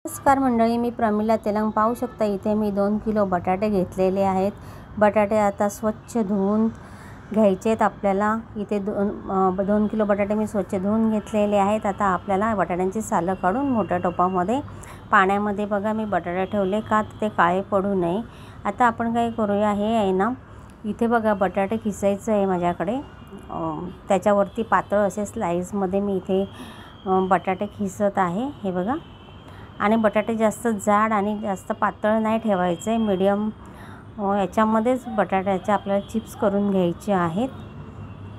नमस्कार मंडळी, मी प्रमिला तेलंग। पाहू शकता इथे मी 2 किलो बटाटे घेतलेले आहेत। बटाटे आता स्वच्छ धुवून घ्यायचे आहेत आपल्याला। इथे 2 किलो बटाटे मी स्वच्छ धुवून घेतलेले आहेत। आता आपल्याला बटाट्यांची सालं काढून मोठ्या टोपामध्ये पाण्यामध्ये बघा मी बटाटे ठेवले का ते काळे पडू नये। आता आपण काय करूया, हे आहे ना, इथे बघा बटाटे खिसायचं आहे माझ्याकडे। त्याच्यावरती पातळ असे स्लाइसमध्ये मी इथे बटाटे खिसत आहे, हे बघा। आणि बटाटे जास्त जाड आणि जास्त पातळ नाही ठेवायचे आहे, मीडियम याच्यामध्येच बटाट्याचे आपल्याला चिप्स करून घ्यायचे आहेत।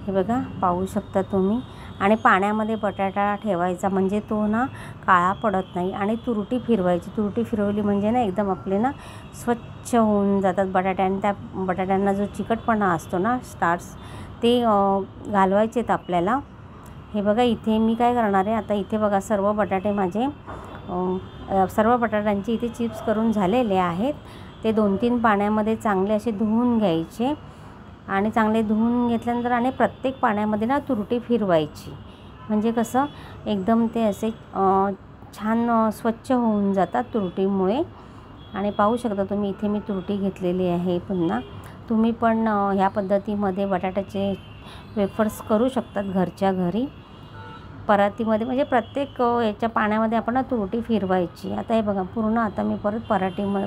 हे बघा पाहू शकता तुम्ही। आणि पाण्यामध्ये बटाटा ठेवायचा म्हणजे तो ना काळा पडत नाही। आणि तुरटी फिरवायची, तुरटी फिरवली म्हणजे ना एकदम आपले ना स्वच्छ होऊन जातात बटाटे। आणि त्या बटाट्यांना जो चिकटपणा असतो ना, स्टार्च, ते घालवायचे आहेत आपल्याला। हे बघा इथे मी काय करणार आहे, आता इथे बघा सर्व बटाटे माझे सर्व बटाट्यांचे इथे चिप्स करून झालेले आहेत। ते 2-3 पाण्यामध्ये चांगले असे धुवून घ्यायचे। आणि चांगले धुवून घेतल्यानंतर आणि प्रत्येक पाण्यामध्ये ना तुरटी फिरवायची, म्हणजे कसं एकदम ते असे छान स्वच्छ होऊन जातात तुरटीमुळे। आणि पाहू शकता तुम्ही इथे मी तुरटी घेतलेली आहे। पुन्हा तुम्ही पण ह्या पद्धतीमध्ये बटाट्याचे वेफर्स करू शकतात घरच्या घरी, परातीमध्ये, म्हणजे प्रत्येक याच्या पाण्यामध्ये आपण तुरटी फिरवायची। आता हे बघा पूर्ण आता मी परत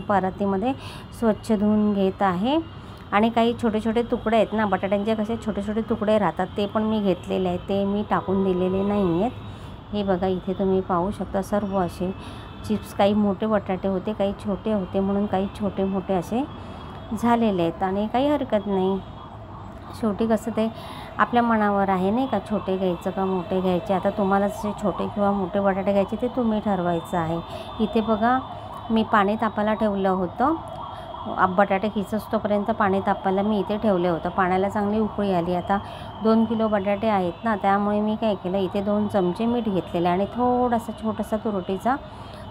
परातीमध्ये स्वच्छ धुवून घेत आहे। आणि काही छोटे छोटे तुकडे आहेत ना बटाट्यांचे, कसे छोटे छोटे तुकडे राहतात, ते पण मी घेतलेले आहेत, ते मी टाकून दिलेले नाही आहेत। हे बघा इथे तुम्ही पाहू शकता सर्व असे चिप्स, काही मोठे बटाटे होते, काही छोटे होते, म्हणून काही छोटे मोठे असे झालेले आहेत। आणि काही हरकत नाही, शेवटी कसं ते आपल्या मनावर आहे नाही का, छोटे घ्यायचं का मोठे घ्यायचे। आता तुम्हाला जसे छोटे किंवा मोठे बटाटे घ्यायचे ते तुम्ही ठरवायचं आहे। इथे बघा मी पाणी तापायला ठेवलं होतं, बटाटे खिसोस्तोपर्यंत पाणी तापायला मी इथे ठेवलं होतं। पाण्याला चांगली उकळी आली। आता 2 किलो बटाटे आहेत ना, त्यामुळे मी काय केलं, इथे 2 चमचे मीठ घेतलेले आणि थोडासा छोटासा तुरटीचा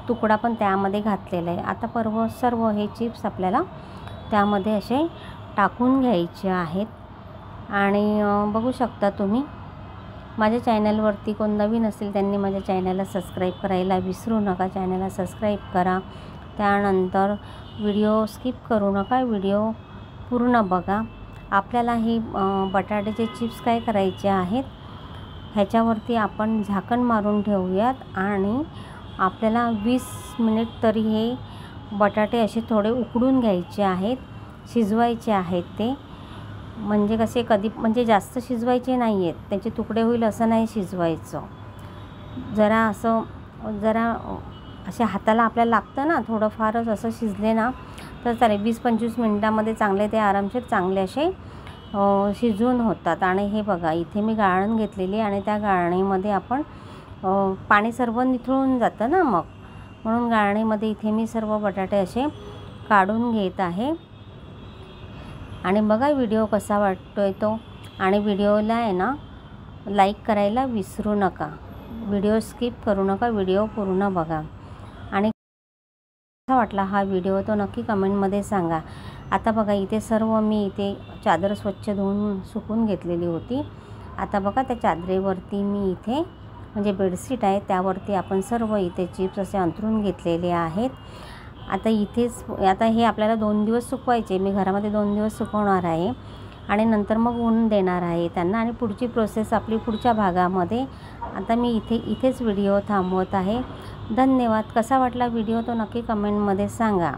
तुकडा पण त्यामध्ये घातलेला आहे। आता सर्व हे चिप्स आपल्याला त्यामध्ये असे टाकून घ्यायचे आहेत। आणि बघू शकता तुम्ही, माझ्या चॅनलवरती कोण नवीन असेल त्यांनी माझ्या चॅनलला सबस्क्राईब करायला विसरू नका। चॅनलला सबस्क्राईब करा, त्यानंतर व्हिडिओ स्किप करू नका, व्हिडिओ पूर्ण बघा। आपल्याला हे बटाट्याचे चिप्स काय करायचे आहेत, ह्याच्यावरती आपण झाकण मारून ठेवूयात। आणि आपल्याला 20 मिनिट तरी हे बटाटे असे थोडे उकडून घ्यायचे आहेत, शिजवायचे आहेत ते। म्हणजे कसे म्हणजे जास्त शिजवायचे नाही आहेत, त्याचे तुकडे होईल असं नाही शिजवायचं। जरा असे हाताला आपल्याला लागतं ना, थोडंफारच असं शिजले ना तर चालेल। 20-25 मिनटामध्ये चांगले ते आरामशीर चांगले असे शिजून होतात। आणि हे बघा इथे मी गाळण घेतलेली आणि त्या गाळणीमध्ये आपण पाणी सर्व निथळून जातं ना मग, म्हणून गाळणीमध्ये इथे मी सर्व बटाटे असे काढून घेत आहे। आणि बघा व्हिडिओ कसा वाटतोय तो, आणि व्हिडिओला आहे ना लाईक करायला विसरू नका, व्हिडिओ स्किप करू नका, व्हिडिओ पूर्ण बघा। आणि कसा वाटला हा व्हिडिओ तो नक्की कमेंटमध्ये सांगा। आता बघा इथे सर्व मी इथे चादर स्वच्छ धुवून सुकून घेतलेली होती। आता बघा त्या चादरेवरती मी इथे, म्हणजे बेडशीट आहे त्यावरती आपण सर्व इथे चिप्स असे अंथरून घेतलेले आहेत। आता हे आपल्याला 2 दिवस सुकवायचे, मी घरामध्ये 2 दिवस सुकवणार आहे आणि नंतर मग ऊन देणार आहे त्यांना। आणि पुढची प्रोसेस आपली पुढच्या भागामध्ये। आता मी इथेच व्हिडिओ थांबवत आहे। धन्यवाद। कसा वाटला व्हिडिओ तो नक्की कमेंटमध्ये सांगा।